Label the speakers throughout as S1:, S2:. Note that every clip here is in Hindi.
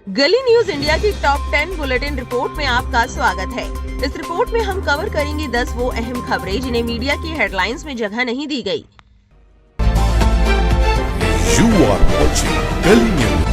S1: गली न्यूज इंडिया की टॉप 10 बुलेटिन रिपोर्ट में आपका स्वागत है। इस रिपोर्ट में हम कवर करेंगे 10 वो अहम खबरें जिन्हें मीडिया की हेडलाइंस में जगह नहीं दी गई।
S2: You are watching गली न्यूज।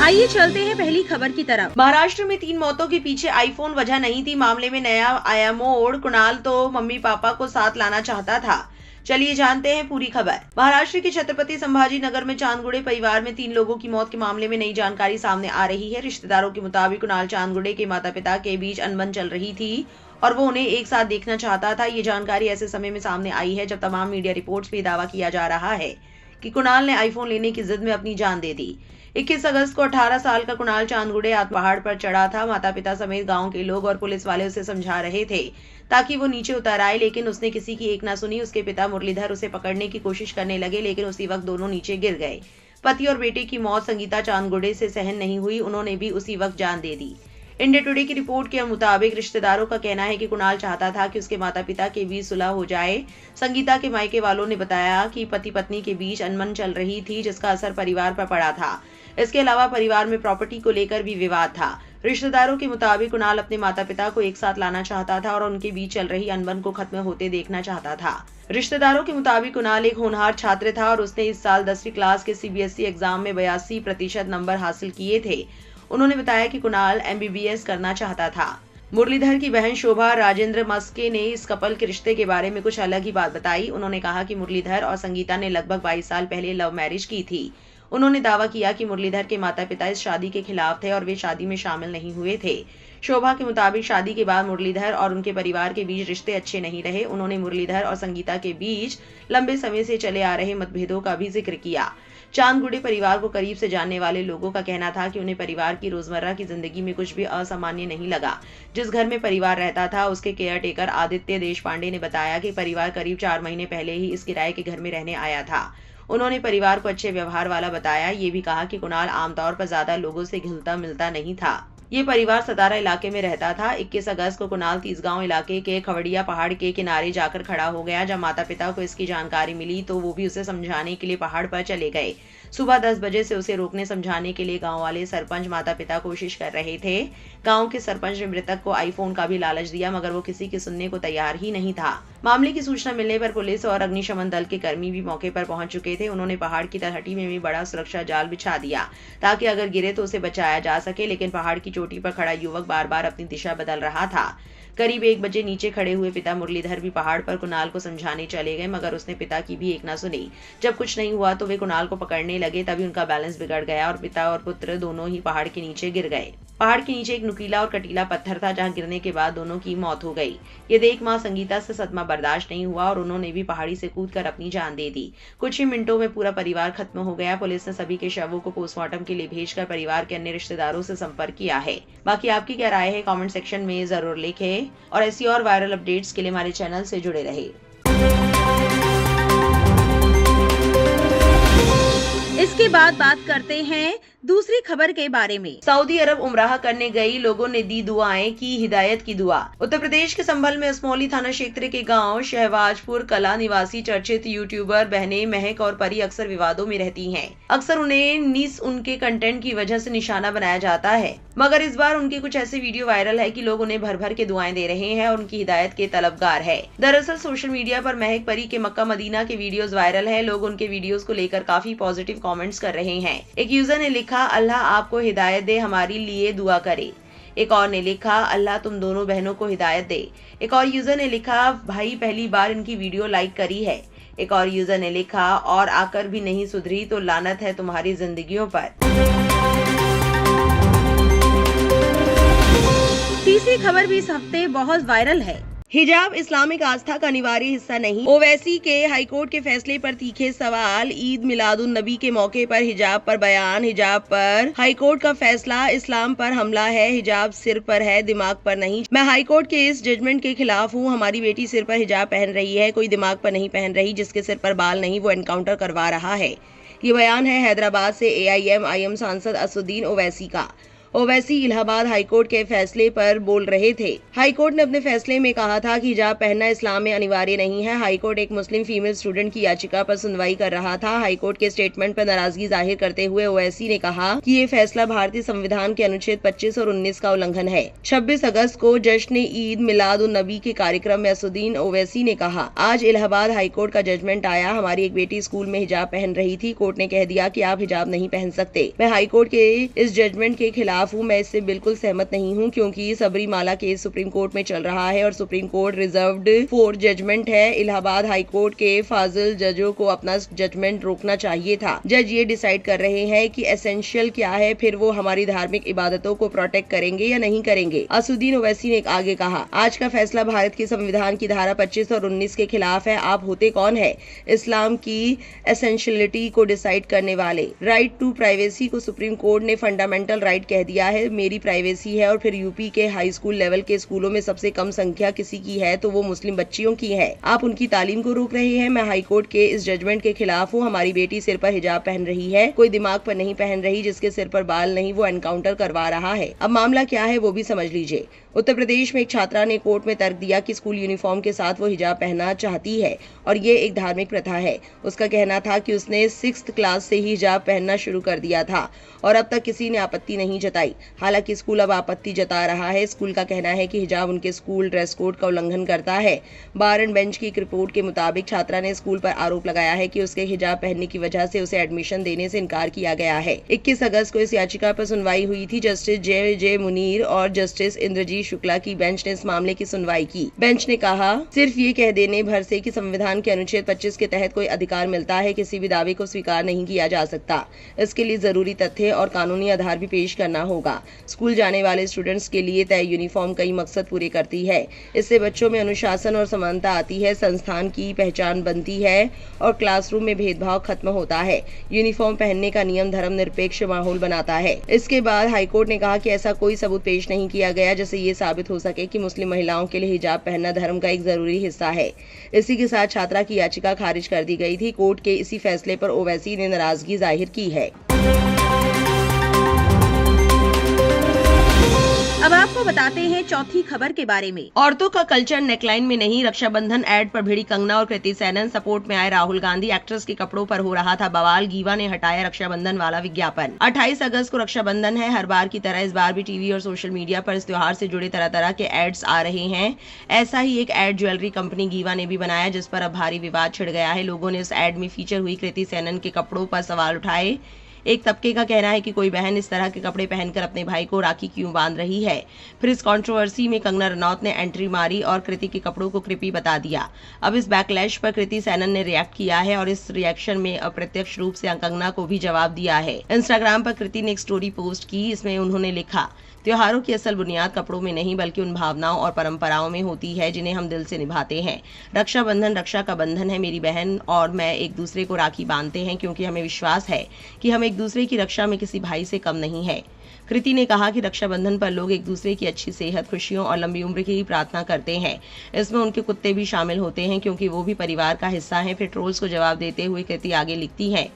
S1: आइए चलते हैं पहली खबर की तरफ। महाराष्ट्र में 3 मौतों के पीछे आईफोन वजह नहीं थी। मामले में नया आया मोड़। कुणाल तो मम्मी पापा को साथ लाना चाहता था। चलिए जानते हैं पूरी खबर। महाराष्ट्र के छत्रपति संभाजी नगर में चांदगुड़े परिवार में 3 लोगों की मौत के मामले में नई जानकारी सामने आ रही है। रिश्तेदारों के मुताबिक कुणाल चांदगुड़े के माता पिता के बीच अनबन चल रही थी और वो उन्हें एक साथ देखना चाहता था। ये जानकारी ऐसे समय में सामने आई है जब तमाम मीडिया रिपोर्ट्स पे दावा किया जा रहा है कि कुणाल ने आईफोन लेने की जिद में अपनी जान दे दी। 21 अगस्त को 18 साल का कुणाल चांदगुड़े पहाड़ पर चढ़ा था। माता पिता समेत गांव के लोग और पुलिस वाले उसे समझा रहे थे ताकि वो नीचे उतर आए, लेकिन उसने किसी की एक ना सुनी। उसके पिता मुरलीधर उसे पकड़ने की कोशिश करने लगे, लेकिन उसी वक्त दोनों नीचे गिर गए। पति और बेटे की मौत संगीता चांदगुड़े से सहन नहीं हुई, उन्होंने भी उसी वक्त जान दे दी। इंडिया टुडे की रिपोर्ट के मुताबिक रिश्तेदारों का कहना है कि कुणाल चाहता था कि उसके माता पिता के बीच सुलह हो जाए। संगीता के मायके वालों ने बताया कि पति पत्नी के बीच अनबन चल रही थी, जिसका असर परिवार पर पड़ा था। इसके अलावा परिवार में प्रॉपर्टी को लेकर भी विवाद था। रिश्तेदारों के मुताबिक कुणाल अपने माता पिता को एक साथ लाना चाहता था और उनके बीच चल रही अनबन को खत्म होते देखना चाहता था। रिश्तेदारों के मुताबिक कुणाल एक होनहार छात्र था और उसने इस साल 10वीं क्लास के CBSE एग्जाम में 82% नंबर हासिल किए थे। उन्होंने बताया कि कुणाल MBBS करना चाहता था। मुरलीधर की बहन शोभा राजेंद्र मस्के ने इस कपल के रिश्ते के बारे में कुछ अलग ही बात बताई। उन्होंने कहा कि मुरलीधर और संगीता ने लगभग 22 साल पहले लव मैरिज की थी। उन्होंने दावा किया कि मुरलीधर के माता पिता इस शादी के खिलाफ थे और वे शादी में शामिल नहीं हुए थे। शोभा के मुताबिक शादी के बाद मुरलीधर और उनके परिवार के बीच रिश्ते अच्छे नहीं रहे। उन्होंने मुरलीधर और संगीता के बीच लंबे समय से चले आ रहे मतभेदों का भी जिक्र किया। चांदगुड़े परिवार को करीब से जानने वाले लोगों का कहना था कि उन्हें परिवार की रोजमर्रा की जिंदगी में कुछ भी असामान्य नहीं लगा। जिस घर में परिवार रहता था उसके केयर टेकर आदित्य देशपांडे ने बताया कि परिवार करीब 4 महीने पहले ही इस किराए के घर में रहने आया था। उन्होंने परिवार को अच्छे व्यवहार वाला बताया। ये भी कहा कि कुणाल आमतौर पर ज्यादा लोगों से घुलता मिलता नहीं था। ये परिवार सतारा इलाके में रहता था। 21 अगस्त को कुणाल तीसगांव इलाके के खवड़िया पहाड़ के किनारे जाकर खड़ा हो गया। जब माता पिता को इसकी जानकारी मिली तो वो भी उसे समझाने के लिए पहाड़ पर चले गए। सुबह 10 बजे से उसे रोकने समझाने के लिए गांव वाले सरपंच माता पिता कोशिश कर रहे थे। गांव के सरपंच ने मृतक को आईफोन का भी लालच दिया, मगर वो किसी की सुनने को तैयार ही नहीं था। मामले की सूचना मिलने पर पुलिस और अग्निशमन दल के कर्मी भी मौके पर पहुंच चुके थे। उन्होंने पहाड़ की तलहटी में भी बड़ा सुरक्षा जाल बिछा दिया ताकि अगर गिरे तो उसे बचाया जा सके, लेकिन पहाड़ की चोटी पर खड़ा युवक बार बार अपनी दिशा बदल रहा था। करीब 1 बजे नीचे खड़े हुए पिता मुरलीधर भी पहाड़ पर कुणाल को समझाने चले गए, मगर उसने पिता की भी एक ना सुनी। जब कुछ नहीं हुआ तो वे कुणाल को पकड़ने लगे, तभी उनका बैलेंस बिगड़ गया और पिता और पुत्र दोनों ही पहाड़ के नीचे गिर गए। पहाड़ के नीचे एक नुकीला और कटीला पत्थर था, जहां गिरने के बाद दोनों की मौत हो गई। ये देख मां संगीता से सदमा बर्दाश्त नहीं हुआ और उन्होंने भी पहाड़ी से कूदकर अपनी जान दे दी। कुछ ही मिनटों में पूरा परिवार खत्म हो गया। पुलिस ने सभी के शवों को पोस्टमार्टम के लिए भेजकर परिवार के अन्य रिश्तेदारों से संपर्क किया है। बाकी आपकी क्या राय है कमेंट सेक्शन में जरूर लिखें और ऐसी और वायरल अपडेट्स के लिए हमारे चैनल से जुड़े रहे। इसके बाद बात करते हैं दूसरी खबर के बारे में। सऊदी अरब उमराह करने गई लोगों ने दी दुआएं, की हिदायत की दुआ। उत्तर प्रदेश के संभल में असमौली थाना क्षेत्र के गांव शहबाजपुर कला निवासी चर्चित यूट्यूबर बहनें महक और परी अक्सर विवादों में रहती हैं। अक्सर उन्हें उनके कंटेंट की वजह से निशाना बनाया जाता है, मगर इस बार उनके कुछ ऐसे वीडियो वायरल है कि लोग उन्हें भर भर के दुआएं दे रहे हैं और उनकी हिदायत के तलबगार है। दरअसल सोशल मीडिया पर महक परी के मक्का मदीना के वीडियोस वायरल है। लोग उनके वीडियोस को लेकर काफी पॉजिटिव कमेंट्स कर रहे हैं। एक यूजर ने लिखा, अल्लाह आपको हिदायत दे, हमारी लिए दुआ करे। एक और ने लिखा, अल्लाह तुम दोनों बहनों को हिदायत दे। एक और यूजर ने लिखा, भाई पहली बार इनकी वीडियो लाइक करी है। एक और यूजर ने लिखा, और आकर भी नहीं सुधरी तो लानत है तुम्हारी जिंदगियों पर। तीसरी खबर भी इस हफ्ते बहुत वायरल है। हिजाब इस्लामिक आस्था का अनिवार्य हिस्सा नहीं। ओवैसी के हाईकोर्ट के फैसले पर तीखे सवाल। ईद मिलादुन नबी के मौके पर हिजाब पर बयान। हिजाब पर हाईकोर्ट का फैसला इस्लाम पर हमला है। हिजाब सिर पर है, दिमाग पर नहीं। मैं हाईकोर्ट के इस जजमेंट के खिलाफ हूँ। हमारी बेटी सिर पर हिजाब पहन रही है, कोई दिमाग पर नहीं पहन रही। जिसके सिर पर बाल नहीं वो एनकाउंटर करवा रहा है। ये बयान है हैदराबाद से AIM सांसद असुद्दीन ओवैसी का। ओवैसी इलाहाबाद हाईकोर्ट के फैसले पर बोल रहे थे। हाईकोर्ट ने अपने फैसले में कहा था कि हिजाब पहनना इस्लाम में अनिवार्य नहीं है। हाईकोर्ट एक मुस्लिम फीमेल स्टूडेंट की याचिका पर सुनवाई कर रहा था। हाईकोर्ट के स्टेटमेंट पर नाराजगी जाहिर करते हुए ओवैसी ने कहा कि ये फैसला भारतीय संविधान के अनुच्छेद 25 और 19 का उल्लंघन है। 26 अगस्त को जश्न ईद मिलाद उन नबी के कार्यक्रम में असुद्दीन ओवैसी ने कहा, आज इलाहाबाद हाईकोर्ट का जजमेंट आया। हमारी एक बेटी स्कूल में हिजाब पहन रही थी। कोर्ट ने कह दिया कि आप हिजाब नहीं पहन सकते। मैं हाईकोर्ट के इस जजमेंट के खिलाफ हूँ। मैं इससे बिल्कुल सहमत नहीं हूँ, क्योंकि सबरीमाला केस सुप्रीम कोर्ट में चल रहा है और supreme court reserved for judgment है। इलाहाबाद हाईकोर्ट के फाजिल जजों को अपना जजमेंट रोकना चाहिए था। जज ये डिसाइड कर रहे हैं कि एसेंशियल क्या है, फिर वो हमारी धार्मिक इबादतों को प्रोटेक्ट करेंगे या नहीं करेंगे। असुद्दीन ओवैसी ने आगे कहा, आज का फैसला भारत के संविधान की धारा 25 और 19 के खिलाफ है। आप होते कौन है इस्लाम की एसेंशियलिटी को डिसाइड करने वाले? राइट टू प्राइवेसी को सुप्रीम कोर्ट ने फंडामेंटल राइट कह दिया है। मेरी प्राइवेसी है और फिर यूपी के हाई स्कूल लेवल के स्कूलों में सबसे कम संख्या किसी की है तो वो मुस्लिम बच्चियों की है। आप उनकी तालीम को रोक रहे हैं। मैं हाईकोर्ट के इस जजमेंट के खिलाफ हूँ। हमारी बेटी सिर पर हिजाब पहन रही है, कोई दिमाग पर नहीं पहन रही। जिसके सिर पर बाल नहीं वो एनकाउंटर करवा रहा है। अब मामला क्या है वो भी समझ लीजिए। उत्तर प्रदेश में एक छात्रा ने कोर्ट में तर्क दिया कि स्कूल यूनिफॉर्म के साथ वो हिजाब पहनना चाहती है और ये एक धार्मिक प्रथा है। उसका कहना था कि उसने 6th क्लास से ही हिजाब पहनना शुरू कर दिया था और अब तक किसी ने आपत्ति नहीं जताई। हालांकि स्कूल अब आपत्ति जता रहा है। स्कूल का कहना है कि हिजाब उनके स्कूल ड्रेस कोड का उल्लंघन करता है। बार एंड बेंच की एक रिपोर्ट के मुताबिक छात्रा ने स्कूल पर आरोप लगाया है कि उसके हिजाब पहनने की वजह से उसे एडमिशन देने से इनकार किया गया है। 21 अगस्त को इस याचिका पर सुनवाई हुई थी। जस्टिस जे मुनीर और जस्टिस इंद्रजीत शुक्ला की बेंच ने इस मामले की सुनवाई की। बेंच ने कहा, सिर्फ ये कह देने भर से कि संविधान के अनुच्छेद 25 के तहत कोई अधिकार मिलता है, किसी भी दावे को स्वीकार नहीं किया जा सकता। इसके लिए जरूरी तथ्य और कानूनी आधार भी पेश करना होगा। स्कूल जाने वाले स्टूडेंट्स के लिए तय यूनिफॉर्म कई मकसद पूरे करती है। इससे बच्चों में अनुशासन और समानता आती है, संस्थान की पहचान बनती है और क्लासरूम में भेदभाव खत्म होता है। यूनिफॉर्म पहनने का नियम धर्मनिरपेक्ष माहौल बनाता है। इसके बाद हाईकोर्ट ने कहा कि ऐसा कोई सबूत पेश नहीं किया गया जिससे ये साबित हो सके कि मुस्लिम महिलाओं के लिए हिजाब पहनना धर्म का एक जरूरी हिस्सा है। इसी के साथ छात्रा की याचिका खारिज कर दी गई थी। कोर्ट के इसी फैसले पर ओवैसी ने नाराजगी जाहिर की है। अब आपको बताते हैं चौथी खबर के बारे में। औरतों का कल्चर नेकलाइन में नहीं, रक्षाबंधन ऐड पर भिड़ी कंगना और कृति सेनन, सपोर्ट में आए राहुल गांधी। एक्ट्रेस के कपड़ों पर हो रहा था बवाल, गीवा ने हटाया रक्षाबंधन वाला विज्ञापन। 28 अगस्त को रक्षाबंधन है। हर बार की तरह इस बार भी टीवी और सोशल मीडिया पर इस त्योहार से जुड़े तरह तरह के एड्स आ रहे हैं। ऐसा ही एक एड ज्वेलरी कंपनी गीवा ने भी बनाया, जिस पर अब भारी विवाद छिड़ गया है। लोगों ने इस एड में फीचर हुई कृति सेनन के कपड़ों पर सवाल उठाए। एक तबके का कहना है कि कोई बहन इस तरह के कपड़े पहनकर अपने भाई को राखी क्यों बांध रही है। फिर इस कंट्रोवर्सी में कंगना रनौत ने एंट्री मारी और कृति के कपड़ों को कृपी बता दिया। अब इस बैकलैश पर कृति सेनन ने रिएक्ट किया है और इस रिएक्शन में अप्रत्यक्ष रूप से कंगना को भी जवाब दिया है। इंस्टाग्राम पर कृति ने एक स्टोरी पोस्ट की। इसमें उन्होंने लिखा, त्योहारों की असल बुनियाद कपड़ों में नहीं बल्कि उन भावनाओं और परंपराओं में होती है जिन्हें हम दिल से निभाते हैं। रक्षाबंधन रक्षा का बंधन है। मेरी बहन और मैं एक दूसरे को राखी बांधते हैं क्योंकि हमें विश्वास है कि हम एक दूसरे की रक्षा में किसी भाई से कम नहीं है। कृति ने कहा कि रक्षाबंधन पर लोग एक दूसरे की अच्छी सेहत, खुशियों और लंबी उम्र की प्रार्थना करते हैं। इसमें उनके कुत्ते भी शामिल होते हैं क्योंकि वो भी परिवार का हिस्सा हैं। फिर ट्रोल्स को जवाब देते हुए कृति आगे लिखती है,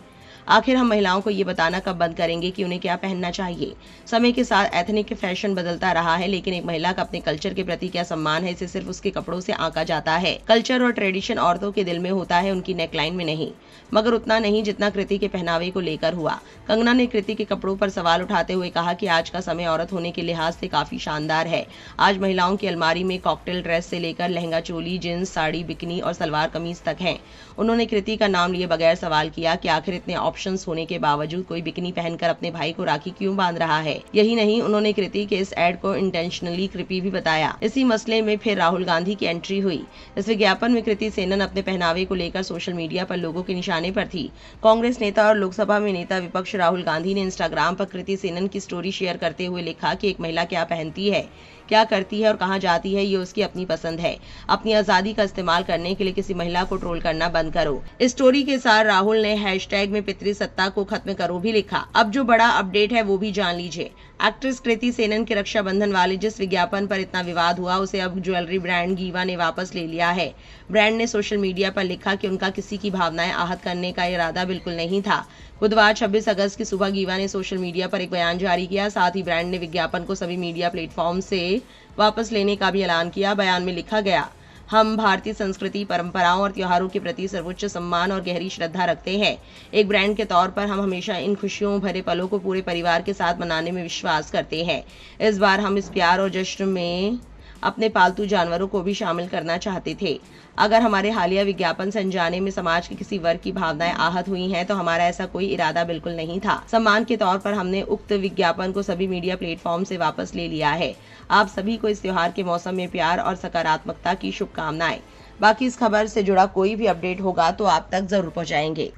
S1: आखिर हम महिलाओं को ये बताना कब बंद करेंगे कि उन्हें क्या पहनना चाहिए। समय के साथ एथनिक फैशन बदलता रहा है, लेकिन एक महिला का अपने कल्चर के प्रति क्या सम्मान है इसे सिर्फ उसके कपड़ों से आंका जाता है। कल्चर और ट्रेडिशन औरतों के दिल में होता है, उनकी नेकलाइन में नहीं। मगर उतना नहीं जितना कृति के पहनावे को लेकर हुआ। कंगना ने कृति के कपड़ों पर सवाल उठाते हुए कहा कि आज का समय औरत होने के लिहाज से काफी शानदार है। आज महिलाओं की अलमारी में कॉकटेल ड्रेस से लेकर लहंगा चोली, जींस, साड़ी, बिकनी और सलवार कमीज तक है। उन्होंने कृति का नाम लिए बगैर सवाल किया कि आखिर इतने ऑप्शंस होने के बावजूद कोई बिकनी पहनकर अपने भाई को राखी क्यों बांध रहा है। यही नहीं, उन्होंने कृति के इस एड को इंटेंशनली क्रिपी भी बताया। इसी मसले में फिर राहुल गांधी की एंट्री हुई। इस विज्ञापन में कृति सेनन अपने पहनावे को लेकर सोशल मीडिया पर लोगों के निशाने पर थी। कांग्रेस नेता और लोकसभा में नेता विपक्ष राहुल गांधी ने इंस्टाग्राम पर कृति सेनन की स्टोरी शेयर करते हुए लिखा कि एक महिला क्या पहनती है क्या करती है और कहां जाती है ये उसकी अपनी पसंद है। अपनी आजादी का इस्तेमाल करने के लिए किसी महिला को ट्रोल करना बंद करो। इस स्टोरी के साथ राहुल ने हैशटैग में पितृसत्ता को खत्म करो भी लिखा। अब जो बड़ा अपडेट है वो भी जान लीजिए। एक्ट्रेस कृति सेनन के रक्षाबंधन वाले जिस विज्ञापन पर इतना विवाद हुआ उसे अब ज्वेलरी ब्रांड गीवा ने वापस ले लिया है। ब्रांड ने सोशल मीडिया पर लिखा कि उनका किसी की भावनाएं आहत करने का इरादा बिल्कुल नहीं था। बुधवार 26 अगस्त की सुबह गीवा ने सोशल मीडिया पर एक बयान जारी किया। साथ ही ब्रांड ने विज्ञापन को सभी मीडिया प्लेटफॉर्म से वापस लेने का भी ऐलान किया। बयान में लिखा गया, हम भारतीय संस्कृति, परंपराओं और त्योहारों के प्रति सर्वोच्च सम्मान और गहरी श्रद्धा रखते हैं। एक ब्रांड के तौर पर हम हमेशा इन खुशियों भरे पलों को पूरे परिवार के साथ मनाने में विश्वास करते हैं। इस बार हम इस प्यार और जश्न में अपने पालतू जानवरों को भी शामिल करना चाहते थे। अगर हमारे हालिया विज्ञापन से अनजाने में समाज के किसी वर्ग की भावनाएं आहत हुई हैं तो हमारा ऐसा कोई इरादा बिल्कुल नहीं था। सम्मान के तौर पर हमने उक्त विज्ञापन को सभी मीडिया प्लेटफॉर्म से वापस ले लिया है। आप सभी को इस त्योहार के मौसम में प्यार और सकारात्मकता की शुभकामनाएं। बाकी इस खबर से जुड़ा कोई भी अपडेट होगा तो आप तक जरूर पहुंचाएंगे।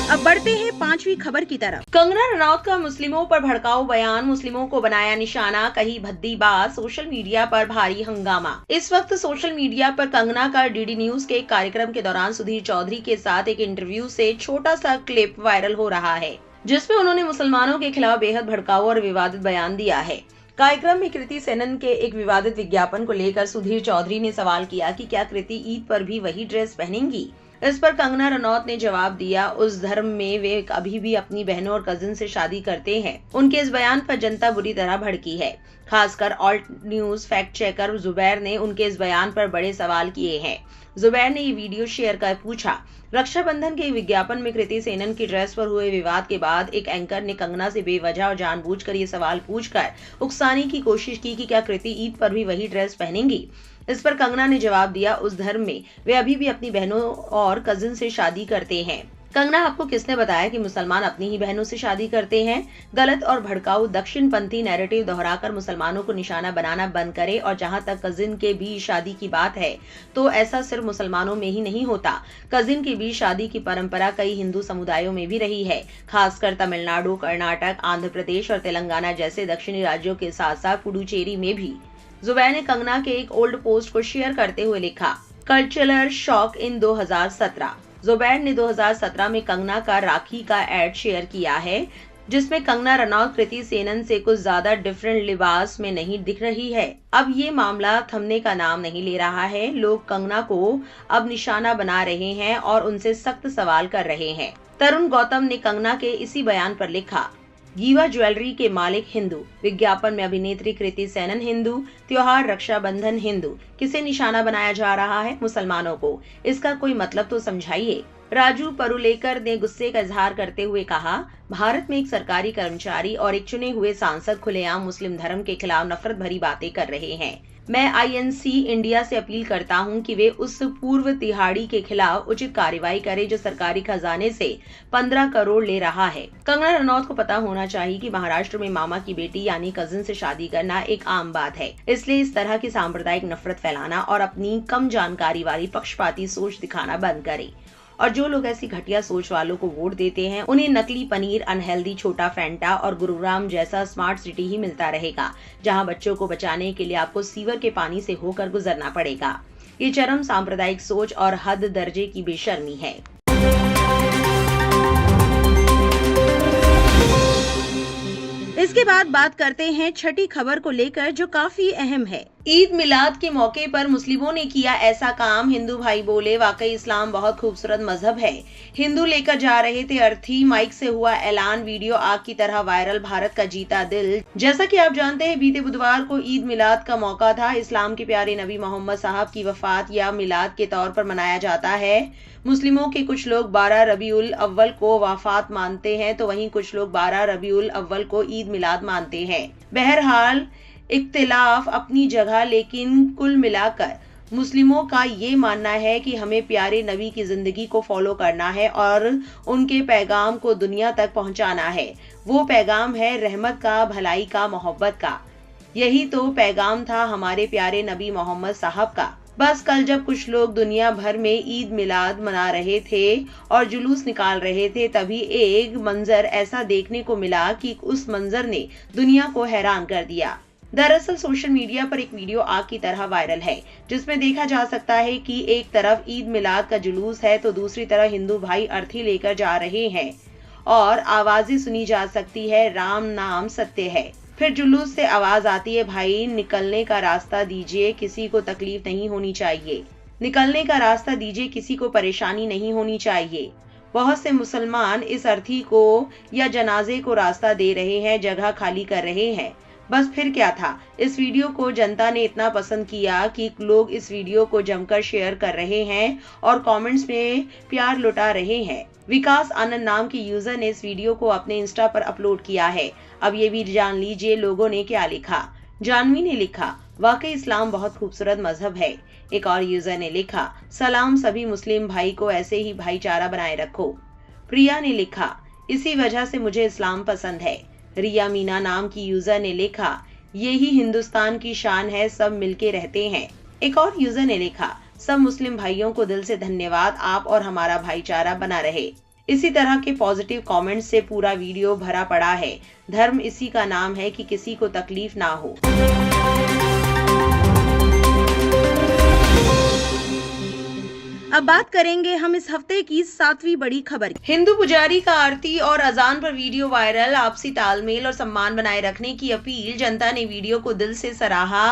S1: अब बढ़ते हैं 5वीं खबर की तरफ। कंगना रनौत का मुस्लिमों पर भड़काऊ बयान, मुस्लिमों को बनाया निशाना, कही भद्दी बात, सोशल मीडिया पर भारी हंगामा। इस वक्त सोशल मीडिया पर कंगना का डीडी न्यूज के एक कार्यक्रम के दौरान सुधीर चौधरी के साथ एक इंटरव्यू से छोटा सा क्लिप वायरल हो रहा है, जिसमें उन्होंने मुसलमानों के खिलाफ बेहद भड़काऊ और विवादित बयान दिया है। कार्यक्रम में कृति सेनन के एक विवादित विज्ञापन को लेकर सुधीर चौधरी ने सवाल किया कि क्या कृति ईद पर भी वही ड्रेस पहनेंगी। इस पर कंगना रनौत ने जवाब दिया, उस धर्म में वे अभी भी अपनी बहनों और कजिन से शादी करते हैं। उनके इस बयान पर जनता बुरी तरह भड़की है। खासकर alt news fact checker Zubair ने उनके इस बयान पर बड़े सवाल किए हैं। जुबैर ने ये वीडियो शेयर कर पूछा, रक्षाबंधन के विज्ञापन में कृति सेनन की ड्रेस पर हुए विवाद के बाद एक एंकर ने कंगना से बेवजह और जानबूझकर ये सवाल पूछकर उकसाने की कोशिश की कि क्या कृति ईद पर भी वही ड्रेस पहनेंगी। इस पर कंगना ने जवाब दिया, उस धर्म में वे अभी भी अपनी बहनों और कजिन से शादी करते हैं। कंगना, आपको किसने बताया कि मुसलमान अपनी ही बहनों से शादी करते हैं? गलत और भड़काऊ दक्षिणपंथी नैरेटिव दोहराकर मुसलमानों को निशाना बनाना बंद करे। और जहां तक कजिन के बीच शादी की बात है तो ऐसा सिर्फ मुसलमानों में ही नहीं होता। कजिन के बीच शादी की परंपरा कई हिंदू समुदायों में भी रही है, खासकर तमिलनाडु, कर्नाटक, आंध्र प्रदेश और तेलंगाना जैसे दक्षिणी राज्यों के साथ साथ पुडुचेरी में भी। जुबैर ने कंगना के एक ओल्ड पोस्ट को शेयर करते हुए लिखा, कल्चरल शॉक इन 2017। जुबैर ने 2017 में कंगना का राखी का एड शेयर किया है, जिसमें कंगना रनौत कृति सेनन से कुछ ज्यादा डिफरेंट लिबास में नहीं दिख रही है। अब ये मामला थमने का नाम नहीं ले रहा है। लोग कंगना को अब निशाना बना रहे हैं और उनसे सख्त सवाल कर रहे हैं। तरुण गौतम ने कंगना के इसी बयान पर लिखा, गीवा ज्वेलरी के मालिक हिंदू, विज्ञापन में अभिनेत्री कृति सेनन हिंदू, त्योहार रक्षाबंधन हिंदू, किसे निशाना बनाया जा रहा है? मुसलमानों को। इसका कोई मतलब तो समझाइए। राजू परुलेकर ने गुस्से का इजहार करते हुए कहा, भारत में एक सरकारी कर्मचारी और एक चुने हुए सांसद खुलेआम मुस्लिम धर्म के खिलाफ नफरत भरी बातें कर रहे हैं। मैं INC इंडिया से अपील करता हूं कि वे उस पूर्व तिहाड़ी के खिलाफ उचित कार्रवाई करे जो सरकारी खजाने से 15 करोड़ ले रहा है। कंगना रनौत को पता होना चाहिए कि महाराष्ट्र में मामा की बेटी यानी कजिन से शादी करना एक आम बात है। इसलिए इस तरह की सांप्रदायिक नफरत फैलाना और अपनी कम जानकारी वाली पक्षपाती सोच दिखाना बंद करे। और जो लोग ऐसी घटिया सोच वालों को वोट देते हैं उन्हें नकली पनीर, अनहेल्दी छोटा फैंटा और गुरुग्राम जैसा स्मार्ट सिटी ही मिलता रहेगा, जहां बच्चों को बचाने के लिए आपको सीवर के पानी से होकर गुजरना पड़ेगा। ये चरम सांप्रदायिक सोच और हद दर्जे की बेशर्मी है। इसके बाद बात करते हैं छठी खबर को लेकर जो काफी अहम है। ईद मिलाद के मौके पर मुस्लिमों ने किया ऐसा काम, हिंदू भाई बोले वाकई इस्लाम बहुत खूबसूरत मजहब है। हिंदू लेकर जा रहे थे अर्थी, माइक से हुआ ऐलान, वीडियो आग की तरह वायरल, भारत का जीता दिल। जैसा कि आप जानते हैं बीते बुधवार को ईद मिलाद का मौका था। इस्लाम के प्यारे नबी मोहम्मद साहब की वफात या मिलाद के तौर पर मनाया जाता है। मुस्लिमों के कुछ लोग 12 रबीउल अव्वल को वफात मानते हैं तो वहीं कुछ लोग 12 रबीउल अव्वल को ईद मिलाद मानते हैं। बहरहाल इख्तिलाफ अपनी जगह, लेकिन कुल मिलाकर मुस्लिमों का ये मानना है कि हमें प्यारे नबी की जिंदगी को फॉलो करना है और उनके पैगाम को दुनिया तक पहुंचाना है। वो पैगाम है रहमत का, भलाई का, मोहब्बत का। यही तो पैगाम था हमारे प्यारे नबी मोहम्मद साहब का। बस कल जब कुछ लोग दुनिया भर में ईद मिलाद मना रहे थे और जुलूस निकाल रहे थे, तभी एक मंजर ऐसा देखने को मिला कि उस मंजर ने दुनिया को हैरान कर दिया। दरअसल सोशल मीडिया पर एक वीडियो आग की तरह वायरल है, जिसमें देखा जा सकता है कि एक तरफ ईद मिलाद का जुलूस है तो दूसरी तरफ हिंदू भाई अर्थी लेकर जा रहे हैं और आवाजें सुनी जा सकती है, राम नाम सत्य है। फिर जुलूस से आवाज आती है, भाई निकलने का रास्ता दीजिए, किसी को तकलीफ नहीं होनी चाहिए, निकलने का रास्ता दीजिए, किसी को परेशानी नहीं होनी चाहिए। बहुत से मुसलमान इस अर्थी को या जनाजे को रास्ता दे रहे हैं, जगह खाली कर रहे हैं। बस फिर क्या था, इस वीडियो को जनता ने इतना पसंद किया कि लोग इस वीडियो को जमकर शेयर कर रहे हैं और कमेंट्स में प्यार लुटा रहे हैं। विकास आनंद नाम के यूजर ने इस वीडियो को अपने इंस्टा पर अपलोड किया है। अब ये भी जान लीजिए लोगों ने क्या लिखा। जानवी ने लिखा, वाकई इस्लाम बहुत खूबसूरत मजहब है। एक और यूजर ने लिखा, सलाम सभी मुस्लिम भाई को ऐसे ही भाईचारा बनाए रखो। प्रिया ने लिखा, इसी वजह से मुझे इस्लाम पसंद है। रिया मीना नाम की यूजर ने लिखा, यही हिंदुस्तान की शान है, सब मिलके रहते हैं। एक और यूजर ने लिखा, सब मुस्लिम भाइयों को दिल से धन्यवाद, आप और हमारा भाईचारा बना रहे। इसी तरह के पॉजिटिव कमेंट्स से पूरा वीडियो भरा पड़ा है। धर्म इसी का नाम है कि किसी को तकलीफ ना हो। अब बात करेंगे हम इस हफ्ते की 7वीं बड़ी खबर। हिंदू पुजारी का आरती और अजान पर वीडियो वायरल, आपसी तालमेल और सम्मान बनाए रखने की अपील। जनता ने वीडियो को दिल से सराहा,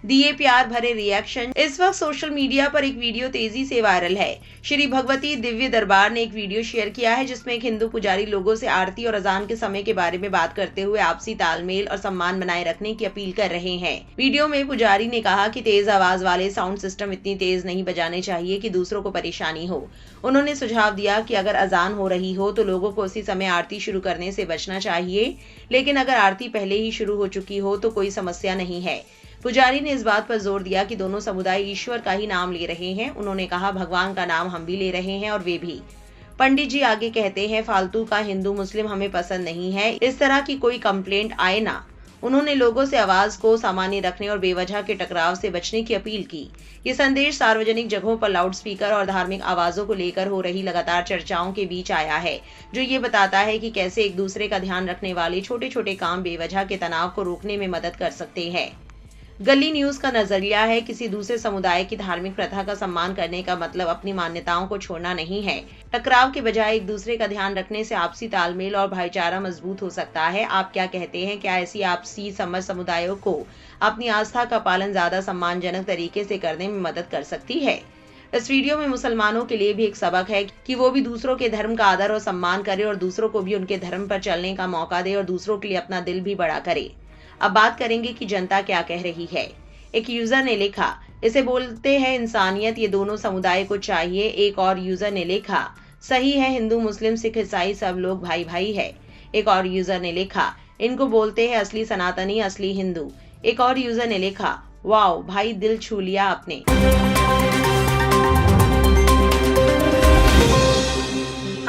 S1: दिए प्यार भरे रिएक्शन। इस वक्त सोशल मीडिया पर एक वीडियो तेजी से वायरल है। श्री भगवती दिव्य दरबार ने एक वीडियो शेयर किया है, जिसमें एक हिंदू पुजारी लोगों से आरती और अजान के समय के बारे में बात करते हुए आपसी तालमेल और सम्मान बनाए रखने की अपील कर रहे हैं। वीडियो में पुजारी ने कहा कि तेज आवाज वाले साउंड सिस्टम इतनी तेज नहीं बजाने चाहिए कि दूसरों को परेशानी हो। उन्होंने सुझाव दिया कि अगर अजान हो रही हो तो लोगों को उसी समय आरती शुरू करने से बचना चाहिए, लेकिन अगर आरती पहले ही शुरू हो चुकी हो तो कोई समस्या नहीं है। पुजारी ने इस बात पर जोर दिया कि दोनों समुदाय ईश्वर का ही नाम ले रहे हैं। उन्होंने कहा, भगवान का नाम हम भी ले रहे हैं और वे भी। पंडित जी आगे कहते हैं, फालतू का हिंदू मुस्लिम हमें पसंद नहीं है, इस तरह की कोई कंप्लेंट आए ना। उन्होंने लोगों से आवाज को सामान्य रखने और बेवजह के टकराव से बचने की अपील की। ये संदेश सार्वजनिक जगहों पर लाउड स्पीकर और धार्मिक आवाजों को लेकर हो रही लगातार चर्चाओं के बीच आया है, जो ये बताता है कि कैसे एक दूसरे का ध्यान रखने वाले छोटे छोटे काम बेवजह के तनाव को रोकने में मदद कर सकते हैं। गली न्यूज का नजरिया है, किसी दूसरे समुदाय की धार्मिक प्रथा का सम्मान करने का मतलब अपनी मान्यताओं को छोड़ना नहीं है। टकराव के बजाय एक दूसरे का ध्यान रखने से आपसी तालमेल और भाईचारा मजबूत हो सकता है। आप क्या कहते हैं, क्या ऐसी आपसी समझ समुदायों को अपनी आस्था का पालन ज्यादा सम्मानजनक तरीके से करने में मदद कर सकती है? इस वीडियो में मुसलमानों के लिए भी एक सबक है कि वो भी दूसरों के धर्म का आदर और सम्मान करे और दूसरों को भी उनके धर्म पर चलने का मौका दे और दूसरों के लिए अपना दिल भी बड़ा करे। अब बात करेंगे कि जनता क्या कह रही है। एक यूजर ने लिखा, इसे बोलते हैं इंसानियत, ये दोनों समुदाय को चाहिए। एक और यूजर ने लिखा, सही है, हिंदू मुस्लिम सिख ईसाई सब लोग भाई भाई है। एक और यूजर ने लिखा, इनको बोलते हैं असली सनातनी, असली हिंदू। एक और यूजर ने लिखा, वाओ भाई दिल छू लिया आपने।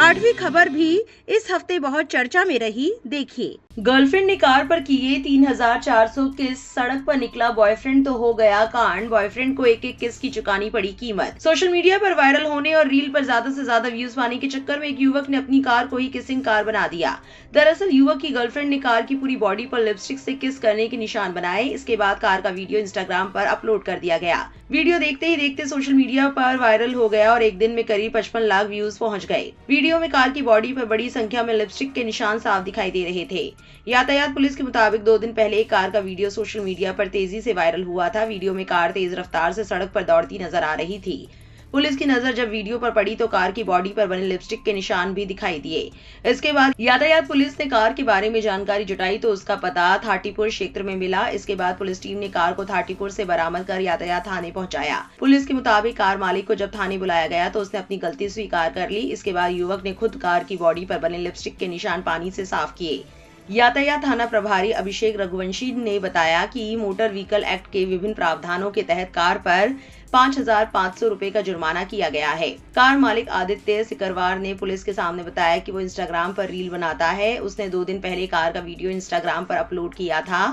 S1: 8वीं खबर भी इस हफ्ते बहुत चर्चा में रही, देखिए। गर्लफ्रेंड ने कार पर किए 3400 किस, सड़क पर निकला बॉयफ्रेंड तो हो गया कांड। बॉयफ्रेंड को एक एक किस की चुकानी पड़ी कीमत। सोशल मीडिया पर वायरल होने और रील पर ज्यादा से ज्यादा व्यूज पाने के चक्कर में एक युवक ने अपनी कार को ही किसिंग कार बना दिया। दरअसल युवक की गर्लफ्रेंड ने कार की पूरी बॉडी पर लिपस्टिक से किस करने के निशान बनाए। इसके बाद कार का वीडियो इंस्टाग्राम पर अपलोड कर दिया गया। वीडियो देखते ही देखते सोशल मीडिया पर वायरल हो गया और एक दिन में करीब 55 लाख व्यूज पहुंच गए। वीडियो में कार की बॉडी पर बड़ी संख्या में लिपस्टिक के निशान साफ दिखाई दे रहे थे। यातायात पुलिस के मुताबिक 2 दिन पहले एक कार का वीडियो सोशल मीडिया पर तेजी से वायरल हुआ था। वीडियो में कार तेज रफ्तार से सड़क पर दौड़ती नजर आ रही थी। पुलिस की नजर जब वीडियो पर पड़ी तो कार की बॉडी पर बने लिपस्टिक के निशान भी दिखाई दिए। इसके बाद यातायात पुलिस ने कार के बारे में जानकारी जुटाई तो उसका पता थाटीपुर क्षेत्र में मिला। इसके बाद पुलिस टीम ने कार को थाटीपुर से बरामद कर यातायात थाने पहुंचाया। पुलिस के मुताबिक कार मालिक को जब थाने बुलाया गया तो उसने अपनी गलती स्वीकार कर ली। इसके बाद युवक ने खुद कार की बॉडी पर बने लिपस्टिक के निशान पानी से साफ किए। यातायात थाना प्रभारी अभिषेक रघुवंशी ने बताया कि मोटर व्हीकल एक्ट के विभिन्न प्रावधानों के तहत कार पर 5,500 रुपए का जुर्माना किया गया है। कार मालिक आदित्य सिकरवार ने पुलिस के सामने बताया कि वो इंस्टाग्राम पर रील बनाता है। उसने 2 दिन पहले कार का वीडियो इंस्टाग्राम पर अपलोड किया था।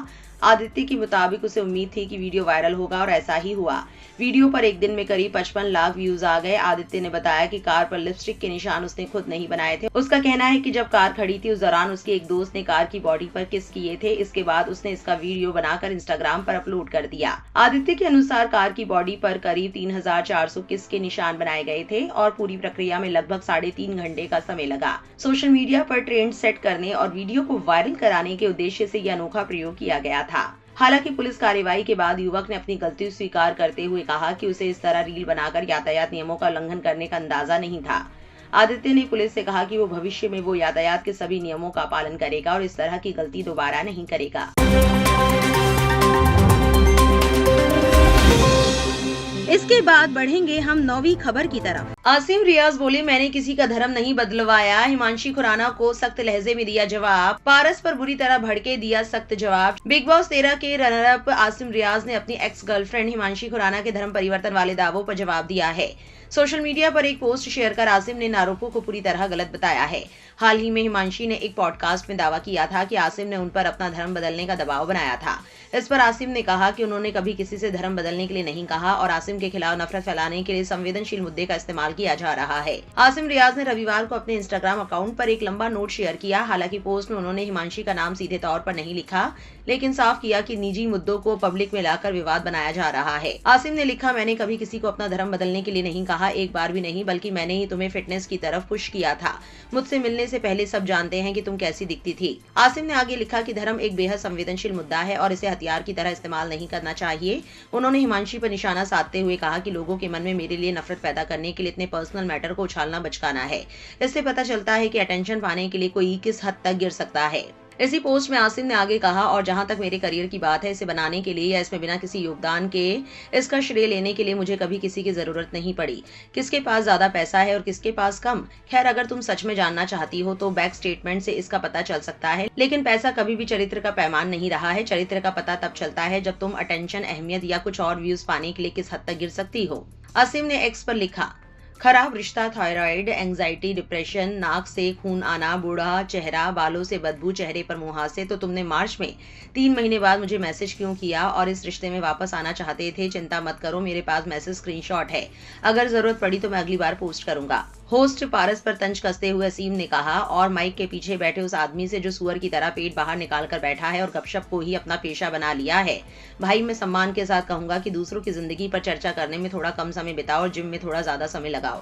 S1: आदित्य के मुताबिक उसे उम्मीद थी कि वीडियो वायरल होगा और ऐसा ही हुआ। वीडियो पर एक दिन में करीब 55 लाख व्यूज आ गए। आदित्य ने बताया कि कार पर लिपस्टिक के निशान उसने खुद नहीं बनाए थे। उसका कहना है कि जब कार खड़ी थी उस दौरान उसके एक दोस्त ने कार की बॉडी पर किस किए थे। इसके बाद उसने इसका वीडियो बनाकर इंस्टाग्राम पर अपलोड कर दिया। आदित्य के अनुसार कार की बॉडी पर करीब 3400 किस के निशान बनाए गए थे और पूरी प्रक्रिया में लगभग 3.5 घंटे का समय लगा। सोशल मीडिया पर ट्रेंड सेट करने और वीडियो को वायरल कराने के उद्देश्य से यह अनोखा प्रयोग किया गया था। हालांकि पुलिस कार्रवाई के बाद युवक ने अपनी गलती स्वीकार करते हुए कहा कि उसे इस तरह रील बनाकर यातायात नियमों का उल्लंघन करने का अंदाजा नहीं था। आदित्य ने पुलिस से कहा कि वो भविष्य में वो यातायात के सभी नियमों का पालन करेगा और इस तरह की गलती दोबारा नहीं करेगा। इसके बाद बढ़ेंगे हम 9वीं खबर की तरफ। आसिम रियाज बोले, मैंने किसी का धर्म नहीं बदलवाया। हिमांशी खुराना को सख्त लहजे में दिया जवाब। पारस पर बुरी तरह भड़के दिया सख्त जवाब। बिग बॉस 13 के रनर अप आसिम रियाज ने अपनी एक्स गर्लफ्रेंड हिमांशी खुराना के धर्म परिवर्तन वाले दावों पर जवाब दिया है। सोशल मीडिया पर एक पोस्ट शेयर कर आसिम ने इन आरोपों को पूरी तरह गलत बताया है। हाल ही में हिमांशी ने एक पॉडकास्ट में दावा किया था कि आसिम ने उन पर अपना धर्म बदलने का दबाव बनाया था। इस पर आसिम ने कहा कि उन्होंने कभी किसी से धर्म बदलने के लिए नहीं कहा और आसिम के खिलाफ नफरत फैलाने के लिए संवेदनशील मुद्दे का इस्तेमाल किया जा रहा है। आसिम रियाज ने रविवार को अपने इंस्टाग्राम अकाउंट पर एक लंबा नोट शेयर किया। हालांकि पोस्ट में उन्होंने हिमांशी का नाम सीधे तौर पर नहीं लिखा, लेकिन साफ किया कि निजी मुद्दों को पब्लिक में लाकर विवाद बनाया जा रहा है। आसिम ने लिखा, मैंने कभी किसी को अपना धर्म बदलने के लिए नहीं कहा, एक बार भी नहीं, बल्कि मैंने ही तुम्हें फिटनेस की तरफ पुश किया था। मुझसे मिलने से पहले सब जानते हैं कि तुम कैसी दिखती थी। आसिम ने आगे लिखा कि धर्म एक बेहद संवेदनशील मुद्दा है और इसे हथियार की तरह इस्तेमाल नहीं करना चाहिए। उन्होंने हिमांशी पर निशाना साधते हुए कहा कि लोगों के मन में मेरे लिए नफरत पैदा करने के लिए इतने पर्सनल मैटर को उछालना बचकाना है। इससे पता चलता है कि अटेंशन पाने के लिए कोई किस हद तक गिर सकता है। इसी पोस्ट में आसिम ने आगे कहा, और जहां तक मेरे करियर की बात है, इसे बनाने के लिए या इसमें बिना किसी योगदान के इसका श्रेय लेने के लिए मुझे कभी किसी की जरूरत नहीं पड़ी। किसके पास ज्यादा पैसा है और किसके पास कम, खैर अगर तुम सच में जानना चाहती हो तो बैक स्टेटमेंट से इसका पता चल सकता है। लेकिन पैसा कभी भी चरित्र का पैमान नहीं रहा है। चरित्र का पता तब चलता है जब तुम अटेंशन, अहमियत या कुछ और व्यूज पाने के लिए किस हद तक गिर सकती हो। आसिम ने एक्स पर लिखा, खराब रिश्ता, थायराइड, एंजाइटी, डिप्रेशन, नाक से खून आना, बूढ़ा चेहरा, बालों से बदबू, चेहरे पर मुहासे, तो तुमने मार्च में 3 महीने बाद मुझे मैसेज क्यों किया और इस रिश्ते में वापस आना चाहते थे? चिंता मत करो, मेरे पास मैसेज स्क्रीनशॉट है, अगर जरूरत पड़ी तो मैं अगली बार पोस्ट करूंगा। होस्ट पारस पर तंज कसते हुए असीम ने कहा, और माइक के पीछे बैठे उस आदमी से जो सुअर की तरह पेट बाहर निकाल कर बैठा है और गपशप को ही अपना पेशा बना लिया है। भाई, मैं सम्मान के साथ कहूंगा कि दूसरों की जिंदगी पर चर्चा करने में थोड़ा कम समय बिताओ और जिम में थोड़ा ज्यादा समय लगाओ।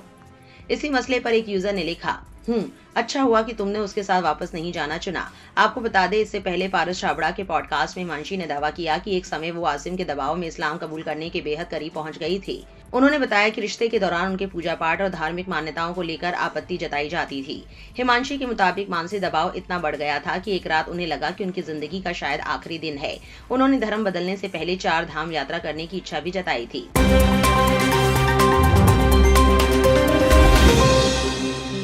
S1: इसी मसले पर एक यूजर ने लिखा, अच्छा हुआ कि तुमने उसके साथ वापस नहीं जाना चुना। आपको बता दें, इससे पहले पारस छाबड़ा के पॉडकास्ट में हिमांशी ने दावा किया कि एक समय वो आसिम के दबाव में इस्लाम कबूल करने के बेहद करीब पहुंच गई थी। उन्होंने बताया कि रिश्ते के दौरान उनके पूजा पाठ और धार्मिक मान्यताओं को लेकर आपत्ति जताई जाती थी। हिमांशी के मुताबिक मानसिक दबाव इतना बढ़ गया था कि एक रात उन्हें लगा कि उनकी जिंदगी का शायद आखिरी दिन है। उन्होंने धर्म बदलने से पहले 4 धाम यात्रा करने की इच्छा भी जताई थी।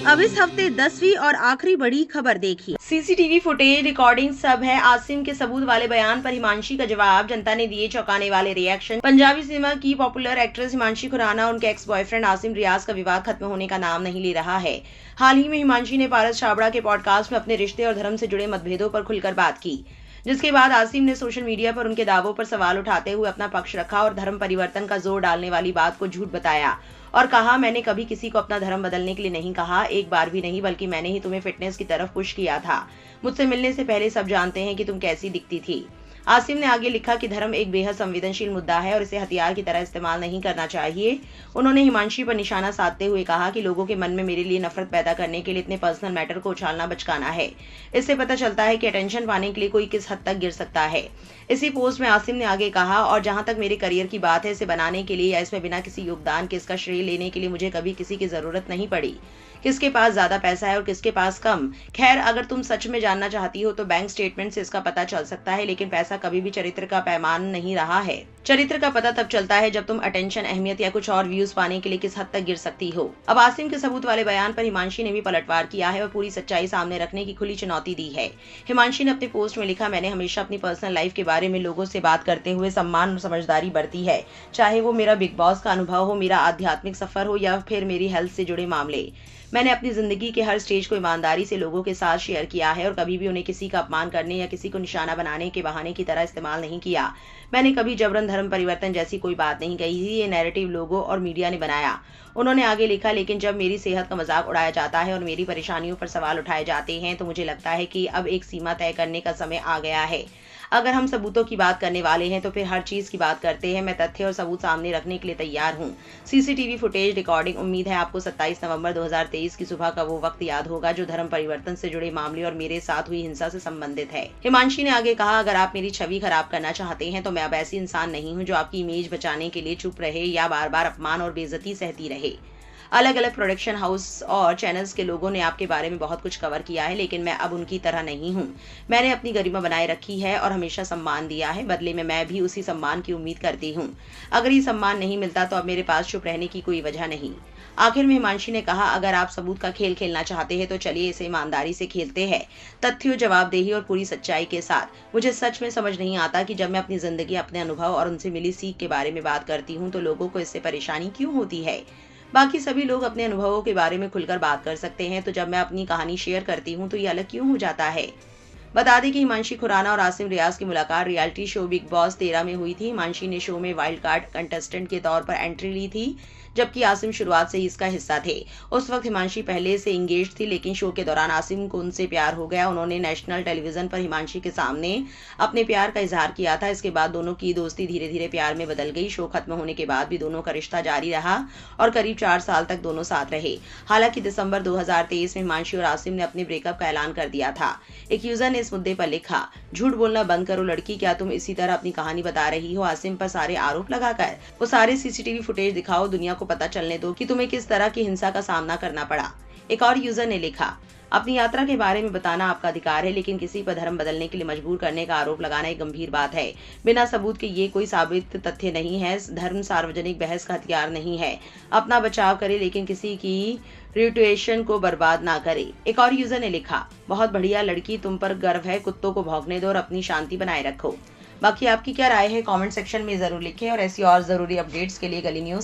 S1: अब इस हफ्ते 10वीं और आखिरी बड़ी खबर देखिए। सीसीटीवी फुटेज, रिकॉर्डिंग सब है। आसिम के सबूत वाले बयान पर हिमांशी का जवाब, जनता ने दिए चौंकाने वाले रिएक्शन। पंजाबी सिनेमा की पॉपुलर एक्ट्रेस हिमांशी खुराना और उनके एक्स बॉयफ्रेंड आसिम रियाज का विवाद खत्म होने का नाम नहीं ले रहा है। हाल ही में हिमांशी ने पारस छाबड़ा के पॉडकास्ट में अपने रिश्ते और धर्म से जुड़े मतभेदों पर खुलकर बात की, जिसके बाद आसिम ने सोशल मीडिया पर उनके दावों पर सवाल उठाते हुए अपना पक्ष रखा और धर्म परिवर्तन का जोर डालने वाली बात को झूठ बताया और कहा, मैंने कभी किसी को अपना धर्म बदलने के लिए नहीं कहा, एक बार भी नहीं, बल्कि मैंने ही तुम्हें फिटनेस की तरफ पुश किया था। मुझसे मिलने से पहले सब जानते हैं कि तुम कैसी दिखती थी। आसिम ने आगे लिखा कि धर्म एक बेहद संवेदनशील मुद्दा है और इसे हथियार की तरह इस्तेमाल नहीं करना चाहिए। उन्होंने हिमांशी पर निशाना साधते हुए कहा कि लोगों के मन में मेरे लिए नफरत पैदा करने के लिए इतने पर्सनल मैटर को उछालना बचकाना है। इससे पता चलता है कि अटेंशन पाने के लिए कोई किस हद तक गिर सकता है। इसी पोस्ट में आसिम ने आगे कहा, और जहां तक मेरे करियर की बात है, इसे बनाने के लिए या इसमें बिना किसी योगदान के इसका श्रेय लेने के लिए मुझे कभी किसी की जरूरत नहीं पड़ी। किसके पास ज्यादा पैसा है और किसके पास कम, खैर अगर तुम सच में जानना चाहती हो तो बैंक स्टेटमेंट से इसका पता चल सकता है। लेकिन पैसा कभी भी चरित्र का पैमान नहीं रहा है। चरित्र का पता तब चलता है जब तुम अटेंशन, अहमियत या कुछ और व्यूज पाने के लिए किस हद तक गिर सकती हो। अब आसिम के सबूत वाले बयान पर हिमांशी ने भी पलटवार किया है और पूरी सच्चाई सामने रखने की खुली चुनौती दी है। हिमांशी ने अपने पोस्ट में लिखा, मैंने हमेशा अपनी पर्सनल लाइफ के बारे में लोगों से बात करते हुए सम्मान और समझदारी बरती है, चाहे वो मेरा बिग बॉस का अनुभव हो, मेरा आध्यात्मिक सफर हो या फिर मेरी हेल्थ से जुड़े मामले। मैंने अपनी जिंदगी के हर स्टेज को ईमानदारी से लोगों के साथ शेयर किया है और कभी भी उन्हें किसी का अपमान करने या किसी को निशाना बनाने के बहाने की तरह इस्तेमाल नहीं किया। मैंने कभी जबरन धर्म परिवर्तन जैसी कोई बात नहीं कही थी। ये नैरेटिव लोगों और मीडिया ने बनाया। उन्होंने आगे लिखा, लेकिन जब मेरी सेहत का मजाक उड़ाया जाता है और मेरी परेशानियों पर सवाल उठाए जाते हैं तो मुझे लगता है कि अब एक सीमा तय करने का समय आ गया है। अगर हम सबूतों की बात करने वाले हैं तो फिर हर चीज की बात करते हैं। मैं तथ्य और सबूत सामने रखने के लिए तैयार हूँ। CCTV footage, recording. उम्मीद है आपको 27 नवंबर 2023 की सुबह का वो वक्त याद होगा जो धर्म परिवर्तन से जुड़े मामले और मेरे साथ हुई हिंसा से संबंधित है। हिमांशी ने आगे कहा, अगर आप मेरी छवि खराब करना चाहते हैं तो मैं अब ऐसी इंसान नहीं हूँ जो आपकी इमेज बचाने के लिए चुप रहे या बार बार अपमान और बेइज्जती सहती रहे। अलग अलग प्रोडक्शन हाउस और चैनल्स के लोगों ने आपके बारे में बहुत कुछ कवर किया है, लेकिन मैं अब उनकी तरह नहीं हूँ। मैंने अपनी गरिमा बनाए रखी है और हमेशा सम्मान दिया है। बदले में मैं भी उसी सम्मान की उम्मीद करती हूँ। अगर ये सम्मान नहीं मिलता तो अब मेरे पास चुप रहने की कोई वजह नहीं। आखिर में हिमांशी ने कहा, अगर आप सबूत का खेल खेलना चाहते हैं तो चलिए इसे ईमानदारी से खेलते हैं, तथ्यों, जवाबदेही और पूरी सच्चाई के साथ। मुझे सच में समझ नहीं आता कि जब मैं अपनी जिंदगी, अपने अनुभव और उनसे मिली सीख के बारे में बात करती हूँ तो लोगों को इससे परेशानी क्यों होती है। बाकी सभी लोग अपने अनुभवों के बारे में खुलकर बात कर सकते हैं, तो जब मैं अपनी कहानी शेयर करती हूँ तो ये अलग क्यों हो जाता है। बता दें कि हिमांशी खुराना और आसिम रियाज की मुलाकात रियलिटी शो बिग बॉस 13 में हुई थी। हिमांशी ने शो में वाइल्ड कार्ड कंटेस्टेंट के तौर पर एंट्री ली थी, जबकि आसिम शुरुआत से ही इसका हिस्सा थे। उस वक्त हिमांशी पहले से इंगेज थी, लेकिन शो के दौरान आसिम को उनसे प्यार हो गया। उन्होंने नेशनल टेलीविजन पर हिमांशी के सामने अपने प्यार का इजहार किया था। इसके बाद दोनों की दोस्ती धीरे धीरे प्यार में बदल गई। शो खत्म होने के बाद भी दोनों का रिश्ता जारी रहा और करीब 4 साल तक दोनों साथ रहे। हालांकि दिसंबर 2023 में हिमांशी और आसिम ने अपने ब्रेकअप का ऐलान कर दिया था। एक यूजर ने इस मुद्दे पर लिखा, झूठ बोलना बंद करो लड़की, क्या तुम इसी तरह अपनी कहानी बता रही हो आसिम पर सारे आरोप लगाकर। वो सारे सीसीटीवी फुटेज दिखाओ, दुनिया को पता चलने दो कि तुम्हें किस तरह की हिंसा का सामना करना पड़ा। एक और यूजर ने लिखा, अपनी यात्रा के बारे में बताना आपका अधिकार है, लेकिन किसी पर धर्म बदलने के लिए मजबूर करने का आरोप लगाना एक गंभीर बात है। बिना सबूत के ये कोई साबित तथ्य नहीं है। धर्म सार्वजनिक बहस का हथियार नहीं है। अपना बचाव करे, लेकिन किसी की रेपुटेशन को बर्बाद ना करे। एक और यूजर ने लिखा, बहुत बढ़िया लड़की, तुम पर गर्व है, कुत्तों को भौंकने दो और अपनी शांति बनाए रखो। बाकी आपकी क्या राय है कमेंट सेक्शन में जरूर लिखें और ऐसी और जरूरी अपडेट्स के लिए गली न्यूज